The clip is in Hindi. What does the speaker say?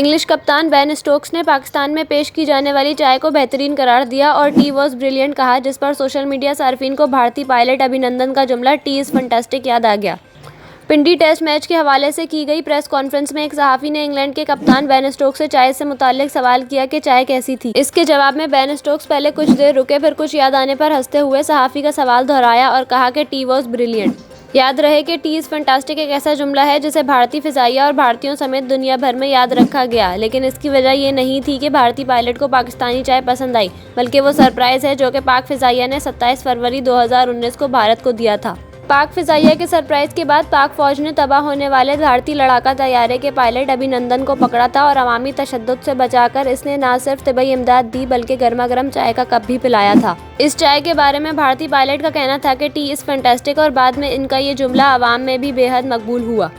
इंग्लिश कप्तान बेन स्टोक्स ने पाकिस्तान में पेश की जाने वाली चाय को बेहतरीन करार दिया और टी वॉज ब्रिलियंट कहा, जिस पर सोशल मीडिया सार्फिन को भारतीय पायलट अभिनंदन का जुमला टी इज़ फंटास्टिक याद आ गया। पिंडी टेस्ट मैच के हवाले से की गई प्रेस कॉन्फ्रेंस में एक सहाफ़ी ने इंग्लैंड के कप्तान बेन स्टोक्स से चाय से मुताल्लिक सवाल किया कि चाय कैसी थी। इसके जवाब में बेन स्टोक्स पहले कुछ देर रुके, फिर कुछ याद आने पर हंसते हुए सहाफ़ी का सवाल दोहराया और कहा कि टी वॉज ब्रिलियंट। याद रहे कि टी इज़ फंटास्टिक एक ऐसा जुमला है जिसे भारतीय फ़िज़ाइया और भारतीयों समेत दुनिया भर में याद रखा गया, लेकिन इसकी वजह ये नहीं थी कि भारतीय पायलट को पाकिस्तानी चाय पसंद आई, बल्कि वो सरप्राइज़ है जो कि पाक फ़िज़ाइया ने 27 फरवरी 2019 को भारत को दिया था। पाक फ़िज़ाइया के सरप्राइज़ के बाद पाक फ़ौज ने तबाह होने वाले भारतीय लड़ाका तैयारे के पायलट अभिनंदन को पकड़ा था और अवामी तशद्दुद से बचाकर इसने न सिर्फ तिब्बई इमदाद दी बल्कि गर्मा गर्म चाय का कप भी पिलाया था। इस चाय के बारे में भारतीय पायलट का कहना था कि टी इज़ फैंटास्टिक और बाद में इनका ये जुमला अवाम में भी बेहद मकबूल हुआ।